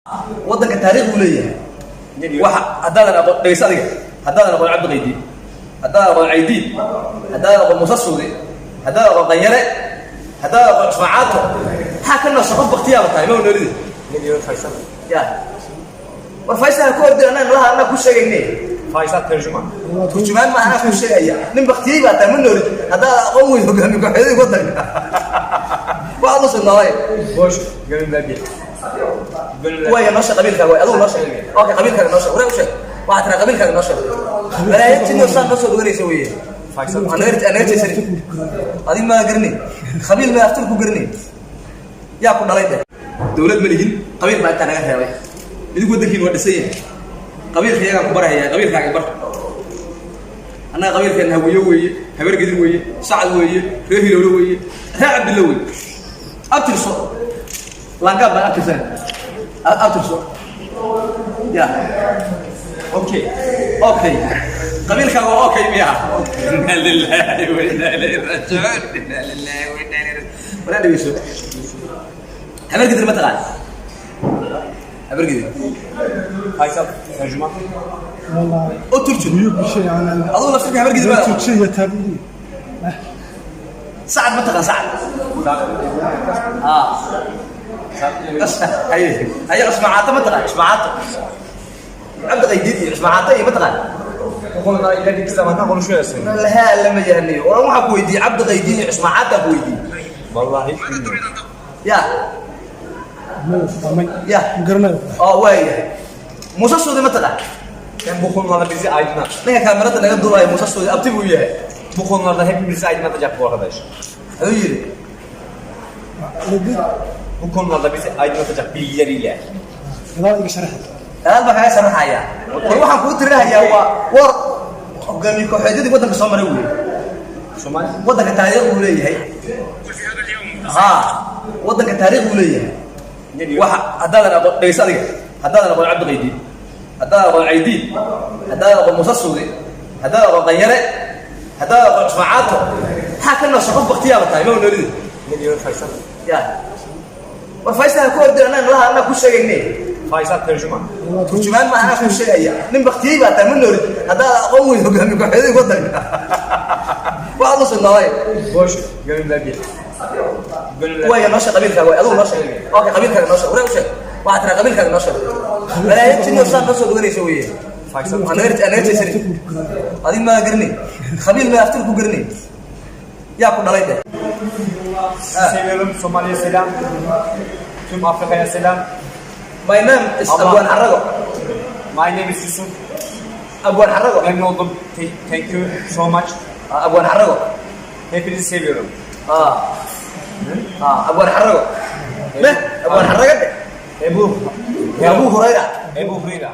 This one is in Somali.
waddanka taariikh uu leeyahay waxa haddaadan aqoon dhegeyso adiga haddaadan aqoon cabdi qaydi haddaadan aqoon caydiid haddaadan aqoon muuse suudi haddaadan aqoon qanyare haddaadan aqoon ismaacaadko maxaa ka noo shaqo baktiyaaba tahay ma noolidi ya war faysal ku ordi anaa ku sheegayne faysal turjumaan ma anaa ku sheegaya nin baktiyay baa tahay ma noolid haddaadan aqoon weyn hogaami kooxeedii waddanka waxaad u sugnaaday bosh garin baabi ويا نشر قبيل كذا أدو نشر أوكي قبيل كذا نشر ولا وش واحد ترى قبيل كذا نشر ولا يمكن يوصل نشر وغير يسويه أنا تسري هذه ما قرني قبيل ما أفترق قرني يا كنا رايده دولة مليين قبيل ما أنت نجح يا وي يدك ودك هين ودسية قبيل خيار كبر هي قبيل خيار كبر أنا قبيل كان هوي وي هبر قدر وي سعد وي رهي لولو وي هعب اللوي أبترص لانقاب ما أكثر أترسو يا أوكي قبيلك هو أوكي مياه إنا لله وإنا إليه راجعون إنا لله وإنا إليه راجعون ولا نبي شو حبر قدر ما تقال حبر قدر فيصل ترجمة والله أترسو بشيء أنا أظن نفسك حبر قدر ما تركي يتابعني سعد ما تقال سعد هي اسمعاته ما تقال اسمعاته عبد القيدي اسمعاته ما تقال وقلنا إلى ذيك الزمان نقول شو يسوي لا لما جهني وانا ما حكوا يدي عبد القيدي اسمعاته ابو يدي والله يا يا قرنا واي موسى السودي ما تقال كان بخوننا bizi aydınlat. Ne kamerada naga duubay Musa Suudi abti buu yahay Bu konularda hepimizi aydınlatacak bu arkadaş. ayuu yiri Bu konularda bizi aydınlatacak bilgileriyle. قال لي شرح aad baa kaga sharaxaya waxaan ku tirinayaa war hogaamiye kooxeedii waddanka Soomaaliya weey Somali waddanka taariikh uu leeyahay waddanka taariikh uu leeyahay waxa haddaadan aqoon dhegeyso adiga haddaadan aqoon cabdi qaydi haddaadan aqoon caydiid haddaadan aqoon muuse suudi haddaadan aqoon qanyare haddaadan aqoon ismaacaadko maxaa ka noo shaqo baktiyaaba tahay ma noolidi ne diyor Faysal? ya war faysal ku ordi anaa ku sheegayne Faysal tercüman. turjumaan ma anaa ku sheegaya nin baktiyay baa tahay ma noolid haddaadan aqoon weyn hogaami kooxeedii waddanka waxaad u sugnaaday Boş garin baabi ويا نشر قبيل كذا أدو نشر أوكي قبيل كذا نشر ولا وش واحد ترى قبيل كذا نشر ولا يمكن يوصل نشر وغير يسويه Faysal أنا تسري هذه ما قرني قبيل ما أفترق قرني يا كنا رايده seviyorum. Somali'ye selam. Tüm Afrika'ya selam. My name is أبوان حرقو My name is Yusuf. أبوان حرقو Memnun oldum. Thank you so much. أبوان حرقو Hepinizi seviyorum. أبوان حرقو ما أبوان حرقو Ebu أبو هريرة Hureyre.